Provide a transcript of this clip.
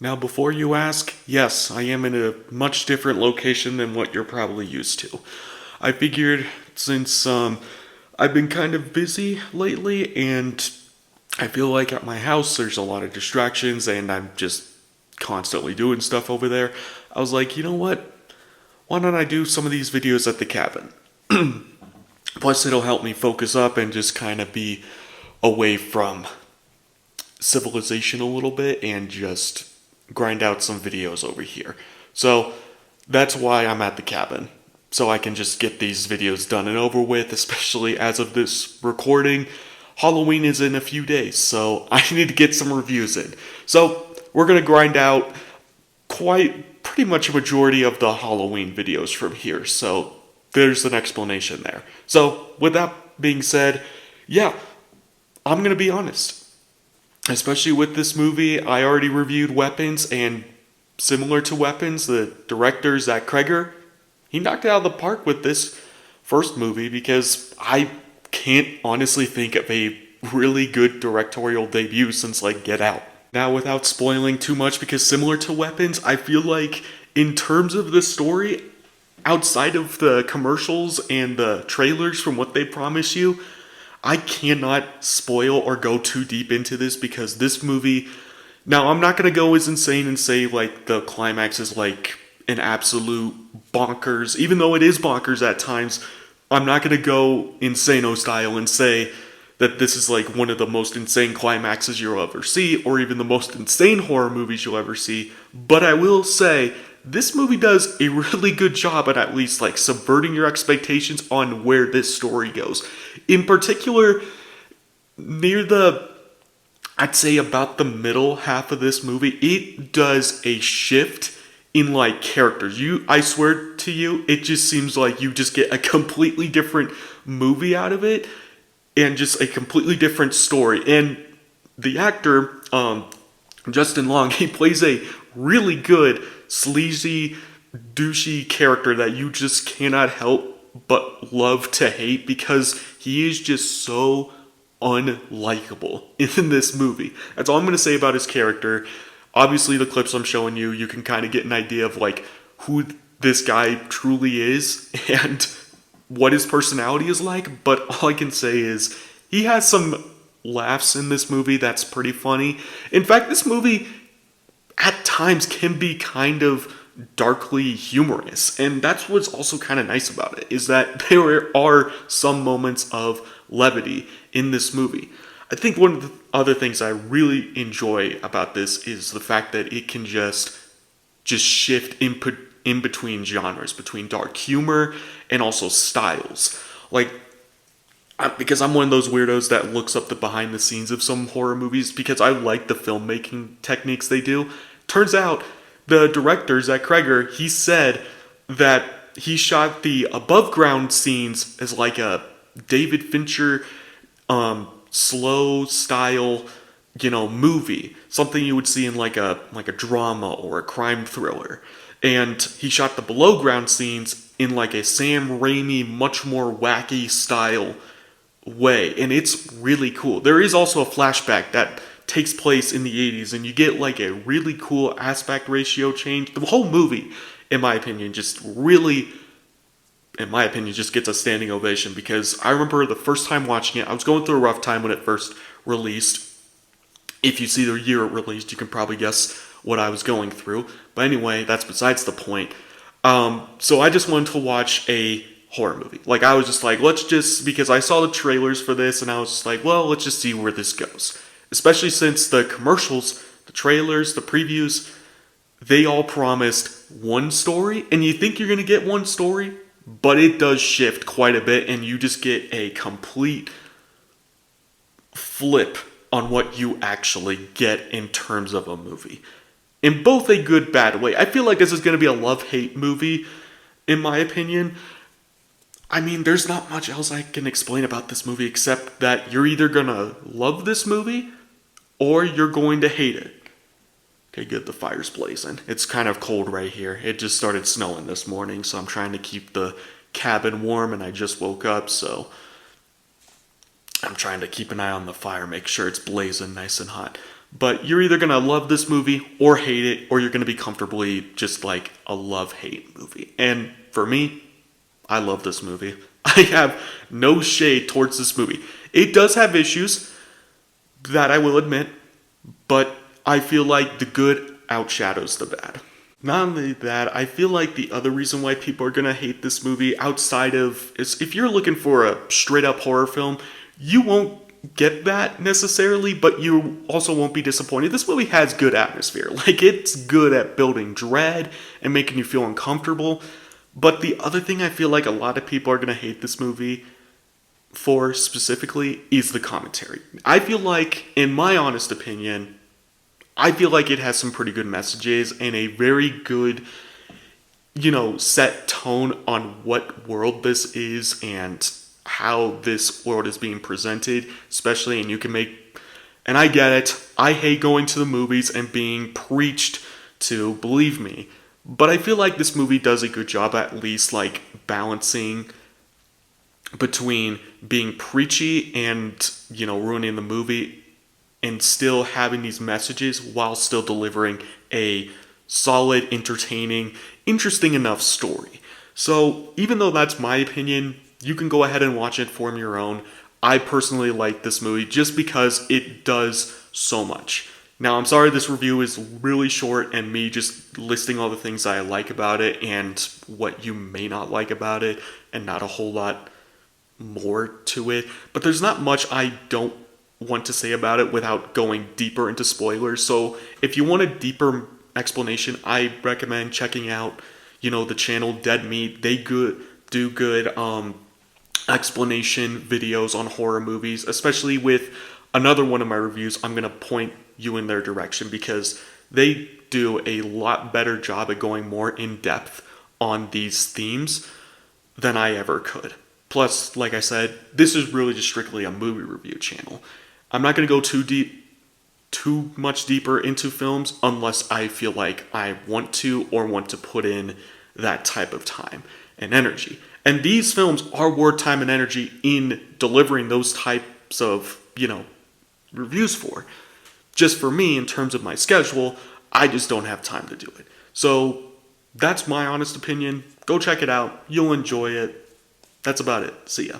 Now, before you ask, yes, I am in a much different location than what you're probably used to. I figured since I've been kind of busy lately and I feel like at my house there's a lot of distractions and I'm just constantly doing stuff over there, I was like, you know what? Why don't I do some of these videos at the cabin? Plus, it'll help me focus up and just kind of be away from civilization a little bit and just grind out some videos over here. So that's why I'm at the cabin. So I can just get these videos done and over with, especially as of this recording. Halloween is in a few days, so I need to get some reviews in. So we're going to grind out pretty much a majority of the Halloween videos from here. So there's an explanation there. So with that being said, yeah, I'm going to be honest. Especially with this movie, I already reviewed Weapons, and similar to Weapons, the director, Zach Kreger, he knocked it out of the park with this first movie because I can't honestly think of a really good directorial debut since, like, Get Out. Now, without spoiling too much, because similar to Weapons, I feel like in terms of the story, outside of the commercials and the trailers from what they promise you, I cannot spoil or go too deep into this because this movie. Now, I'm not going to go as insane and say, like, the climax is, like, an absolute bonkers. Even though it is bonkers at times, I'm not going to go insano style and say that this is, like, one of the most insane climaxes you'll ever see, or even the most insane horror movies you'll ever see. But I will say, this movie does a really good job at least, like, subverting your expectations on where this story goes. In particular, near I'd say about the middle half of this movie, it does a shift in, like, characters. I swear to you, it just seems like you just get a completely different movie out of it, and just a completely different story. And the actor, Justin Long, he plays a really good, sleazy, douchey character that you just cannot help but love to hate because he is just so unlikable in this movie. That's all I'm going to say about his character. Obviously, the clips I'm showing you, you can kind of get an idea of, like, who this guy truly is and what his personality is like, but all I can say is he has some laughs in this movie that's pretty funny. In fact, this movie at times can be kind of darkly humorous, and that's what's also kind of nice about it, is that there are some moments of levity in this movie. I think one of the other things I really enjoy about this is the fact that it can just shift in between genres, between dark humor and also styles. Like, because I'm one of those weirdos that looks up the behind the scenes of some horror movies because I like the filmmaking techniques they do. Turns out the director, Zach Kreger, he said that he shot the above ground scenes as like a David Fincher slow style, movie, something you would see in like a drama or a crime thriller. And he shot the below ground scenes in like a Sam Raimi, much more wacky style way, and it's really cool. There is also a flashback that takes place in the 80s, and you get like a really cool aspect ratio change. The whole movie, in my opinion, just gets a standing ovation because I remember the first time watching it, I was going through a rough time when it first released. If you see the year it released, you can probably guess what I was going through. But anyway, that's besides the point. So I just wanted to watch a horror movie. Like, I was just like, because I saw the trailers for this, and I was just like, well, let's just see where this goes. Especially since the commercials, the trailers, the previews, they all promised one story, and you think you're going to get one story, but it does shift quite a bit, and you just get a complete flip on what you actually get in terms of a movie. In both a good, bad way. I feel like this is going to be a love-hate movie, in my opinion. I mean, there's not much else I can explain about this movie except that you're either going to love this movie or you're going to hate it. Okay, good, the fire's blazing. It's kind of cold right here. It just started snowing this morning, so I'm trying to keep the cabin warm, and I just woke up, so I'm trying to keep an eye on the fire, make sure it's blazing nice and hot. But you're either gonna love this movie or hate it, or you're gonna be comfortably just like a love-hate movie. And for me, I love this movie. I have no shade towards this movie. It does have issues, that I will admit, but I feel like the good outshadows the bad. Not only that, I feel like the other reason why people are gonna hate this movie outside of is if you're looking for a straight up horror film, you won't get that necessarily, but you also won't be disappointed. This movie has good atmosphere. Like, it's good at building dread and making you feel uncomfortable. But the other thing I feel like a lot of people are gonna hate this movie for specifically is the commentary. I feel like, in my honest opinion, I feel like it has some pretty good messages and a very good, set tone on what world this is and how this world is being presented, especially, and you can make, and I get it, I hate going to the movies and being preached to, believe me, but I feel like this movie does a good job at least, like, balancing between being preachy and, ruining the movie and still having these messages while still delivering a solid, entertaining, interesting enough story. So even though that's my opinion, you can go ahead and watch it, form your own. I personally like this movie just because it does so much. Now, I'm sorry this review is really short and me just listing all the things I like about it and what you may not like about it, and not a whole lot more to it. But there's not much I don't want to say about it without going deeper into spoilers. So if you want a deeper explanation, I recommend checking out, the channel Dead Meat. They do good explanation videos on horror movies, especially with another one of my reviews. I'm going to point you in their direction because they do a lot better job at going more in depth on these themes than I ever could. Plus, like I said, this is really just strictly a movie review channel. I'm not going to go too much deeper into films unless I feel like I want to or want to put in that type of time and energy. And these films are worth time and energy in delivering those types of, reviews for. Just for me, in terms of my schedule, I just don't have time to do it. So that's my honest opinion. Go check it out. You'll enjoy it. That's about it. See ya.